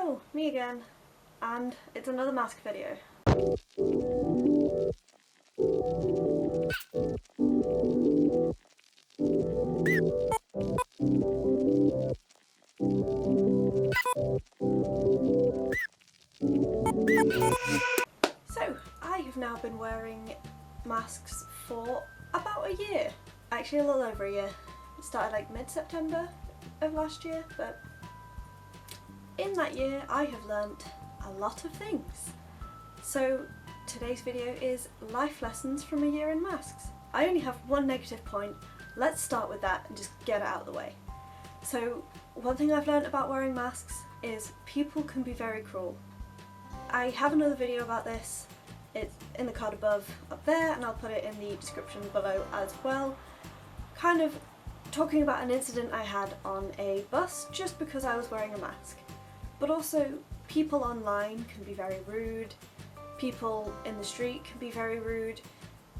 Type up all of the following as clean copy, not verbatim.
Hello, me again, and it's another mask video. So, I have now been wearing masks for about a year. Actually a little over a year. It started like mid-September of last year, but in that year I have learnt a lot of things. So today's video is life lessons from a year in masks. I only have one negative point. Let's start with that and just get it out of the way. So one thing I've learnt about wearing masks is people can be very cruel. I have another video about this. It's in the card above up there, and I'll put it in the description below as well. Kind of talking about an incident I had on a bus just because I was wearing a mask. But also people online can be very rude, people in the street can be very rude.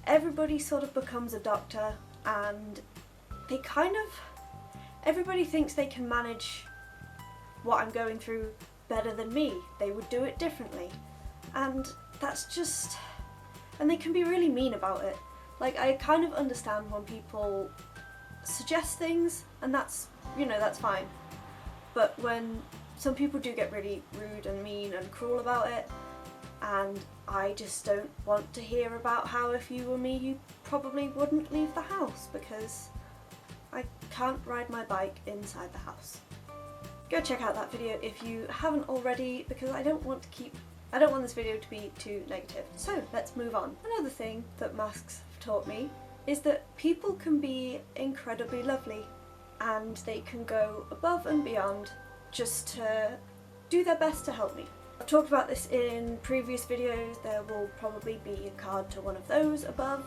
Everybody sort of becomes a doctor, and they everybody thinks they can manage what I'm going through better than me. They would do it differently. And that's just... and they can be really mean about it. Like, I kind of understand when people suggest things, and that's fine. But when some people do get really rude and mean and cruel about it, and I just don't want to hear about how if you were me you probably wouldn't leave the house because I can't ride my bike inside the house. Go check out that video if you haven't already, because I don't want this video to be too negative. So let's move on. Another thing that masks have taught me is that people can be incredibly lovely, and they can go above and beyond just to do their best to help me. I've talked about this in previous videos. There will probably be a card to one of those above,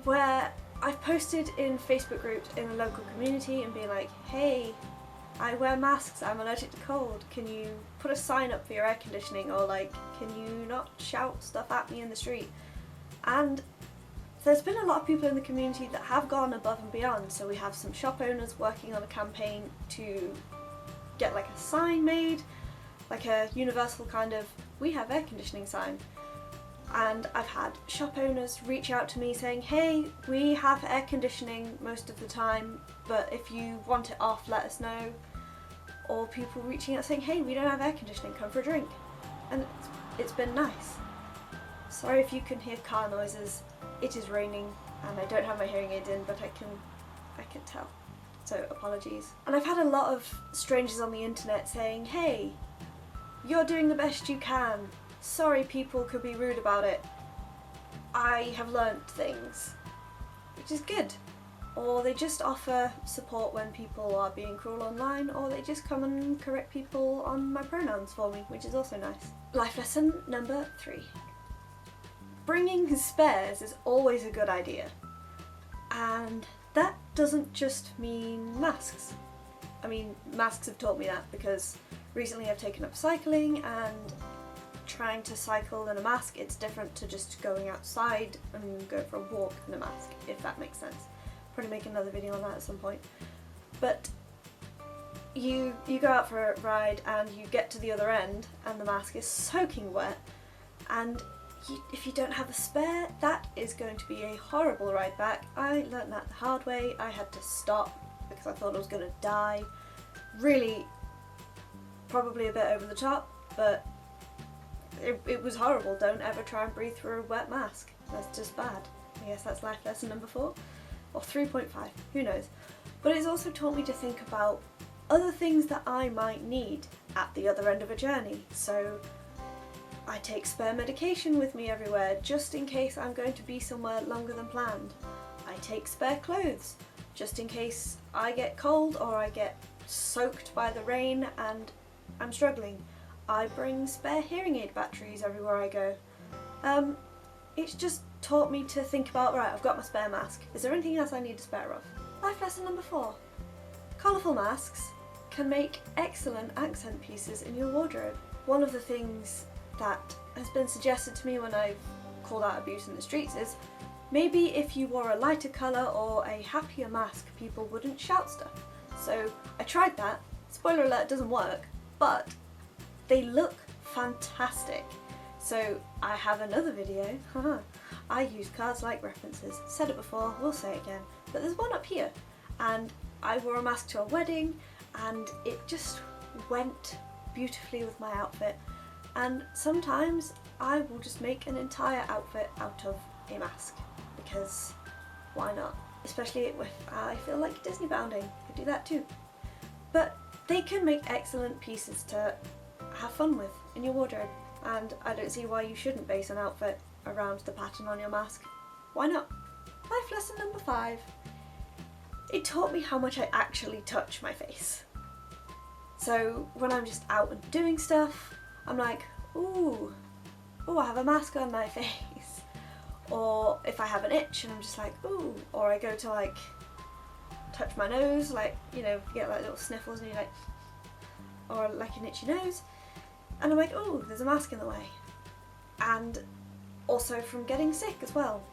where I've posted in Facebook groups in a local community and been like, hey, I wear masks, I'm allergic to cold, can you put a sign up for your air conditioning, or like, can you not shout stuff at me in the street? And there's been a lot of people in the community that have gone above and beyond. So we have some shop owners working on a campaign to get like a sign made, like a universal kind of we have air conditioning sign. And I've had shop owners reach out to me saying, hey, we have air conditioning most of the time, but if you want it off, let us know. Or people reaching out saying, hey, we don't have air conditioning, come for a drink. And it's been nice. Sorry if you can hear car noises. It is raining and I don't have my hearing aids in, but I can tell. So apologies. And I've had a lot of strangers on the internet saying, hey, you're doing the best you can. Sorry people could be rude about it. I have learnt things, which is good. Or they just offer support when people are being cruel online, or they just come and correct people on my pronouns for me, which is also nice. Life lesson number 3. Bringing spares is always a good idea. And that doesn't just mean masks. I mean, masks have taught me that because recently I've taken up cycling, and trying to cycle in a mask, it's different to just going outside and go for a walk in a mask, if that makes sense. Probably make another video on that at some point. But you go out for a ride and you get to the other end and the mask is soaking wet, and if you don't have a spare, that is going to be a horrible ride back. I learnt that the hard way. I had to stop because I thought I was going to die. Really, probably a bit over the top, but it was horrible. Don't ever try and breathe through a wet mask. That's just bad. I guess that's life lesson number 4. Or 3.5, who knows. But it's also taught me to think about other things that I might need at the other end of a journey. So I take spare medication with me everywhere, just in case I'm going to be somewhere longer than planned. I take spare clothes, just in case I get cold or I get soaked by the rain and I'm struggling. I bring spare hearing aid batteries everywhere I go. It's just taught me to think about, right, I've got my spare mask. Is there anything else I need a spare of? Life lesson number 4. Colourful masks can make excellent accent pieces in your wardrobe. One of the things that has been suggested to me when I've called out abuse in the streets is maybe if you wore a lighter colour or a happier mask, people wouldn't shout stuff. So I tried that. Spoiler alert, it doesn't work, but they look fantastic. So I have another video, I use cards like references, said it before, we'll say it again, but there's one up here, and I wore a mask to a wedding and it just went beautifully with my outfit, and sometimes I will just make an entire outfit out of a mask, because why not? Especially if I feel like Disney bounding, I could do that too. But they can make excellent pieces to have fun with in your wardrobe, and I don't see why you shouldn't base an outfit around the pattern on your mask. Why not? Life lesson number 5. It taught me how much I actually touch my face. So when I'm just out and doing stuff, I'm like, ooh, I have a mask on my face. Or if I have an itch and I'm just like, ooh, or I go to like touch my nose, like, you know, you get like little sniffles and you're like, or like an itchy nose, and I'm like, ooh, there's a mask in the way. And also from getting sick as well.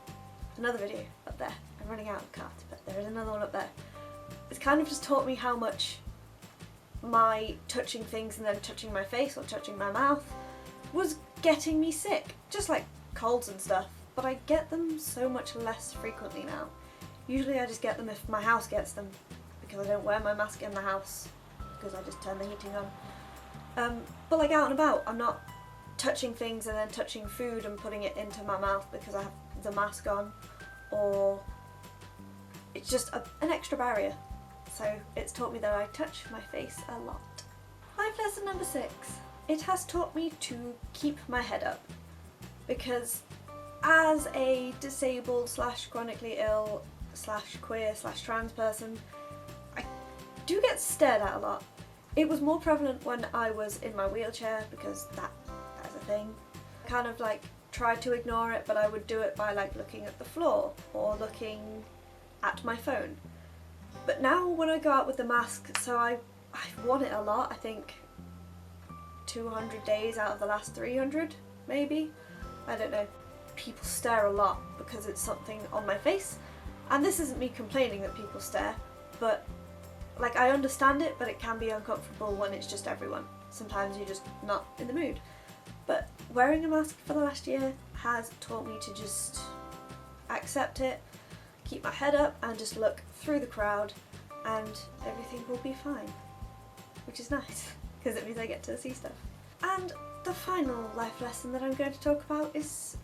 Another video up there. I'm running out of cards, but there is another one up there. It's kind of just taught me how much my touching things and then touching my face or touching my mouth was getting me sick. Just like colds and stuff, but I get them so much less frequently now. Usually I just get them if my house gets them, because I don't wear my mask in the house, because I just turn the heating on. But like out and about, I'm not touching things and then touching food and putting it into my mouth because I have the mask on, or it's just an extra barrier. So it's taught me that I touch my face a lot. Life lesson number 6. It has taught me to keep my head up, because as a disabled / chronically ill / queer / trans person, I do get stared at a lot. It was more prevalent when I was in my wheelchair, because that's a thing. I kind of like tried to ignore it, but I would do it by like looking at the floor or looking at my phone. But now when I go out with the mask, so I've worn it a lot, I think 200 days out of the last 300 maybe, I don't know. People stare a lot because it's something on my face, and this isn't me complaining that people stare, but like I understand it, but it can be uncomfortable when it's just everyone. Sometimes you're just not in the mood. But wearing a mask for the last year has taught me to just accept it, keep my head up and just look through the crowd, and everything will be fine, which is nice because it means I get to see stuff. And the final life lesson that I'm going to talk about is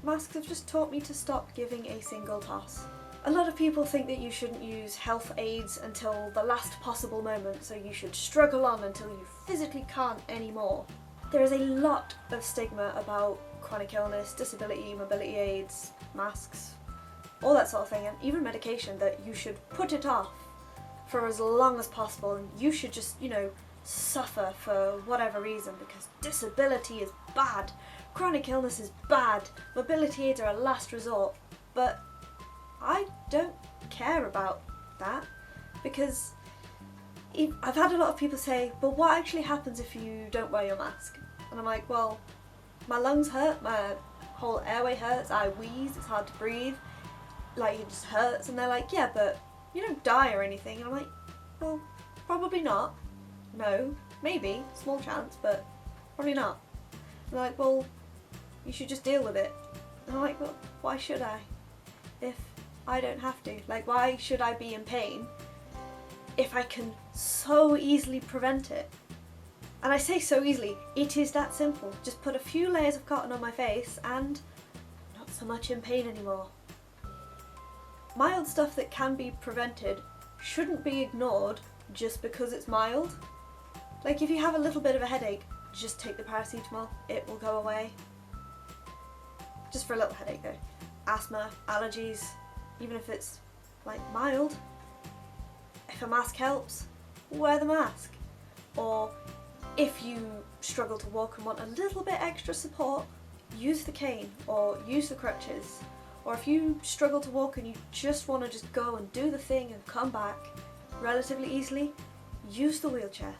masks have just taught me to stop giving a single toss. A lot of people think that you shouldn't use health aids until the last possible moment, so you should struggle on until you physically can't anymore. There is a lot of stigma about chronic illness, disability, mobility aids, masks, all that sort of thing, and even medication, that you should put it off for as long as possible, and you should just, you know, suffer for whatever reason, because disability is bad, chronic illness is bad, mobility aids are a last resort. But I don't care about that, because I've had a lot of people say, but what actually happens if you don't wear your mask? And I'm like, well, my lungs hurt, my whole airway hurts, I wheeze, it's hard to breathe, like it just hurts. And they're like, yeah, but you don't die or anything. And I'm like, well, probably not. No, maybe, small chance, but probably not. And they're like, well, you should just deal with it. And I'm like, well, why should I? If I don't have to. Like, why should I be in pain if I can so easily prevent it? And I say so easily, it is that simple. Just put a few layers of cotton on my face and not so much in pain anymore. Mild stuff that can be prevented shouldn't be ignored just because it's mild. Like if you have a little bit of a headache, just take the paracetamol, it will go away. Just for a little headache though. Asthma, allergies, even if it's like mild, if a mask helps, wear the mask. Or if you struggle to walk and want a little bit extra support, use the cane or use the crutches. Or if you struggle to walk and you just want to just go and do the thing and come back relatively easily, use the wheelchair.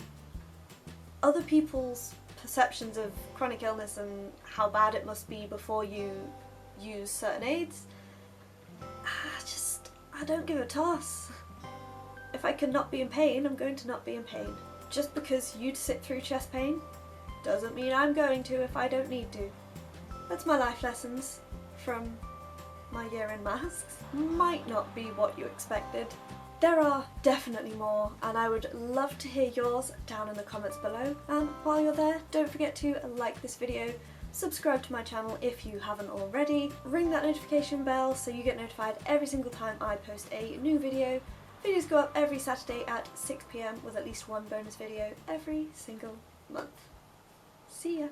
Other people's perceptions of chronic illness and how bad it must be before you use certain aids, I don't give a toss. If I can not be in pain, I'm going to not be in pain. Just because you'd sit through chest pain Doesn't mean I'm going to if I don't need to. That's my life lessons from my year in masks. Might not be what you expected. There are definitely more, and I would love to hear yours down in the comments below. And while you're there, don't forget to like this video, subscribe to my channel if you haven't already, ring that notification bell so you get notified every single time I post a new video. Videos go up every Saturday at 6 PM with at least one bonus video every single month. See ya!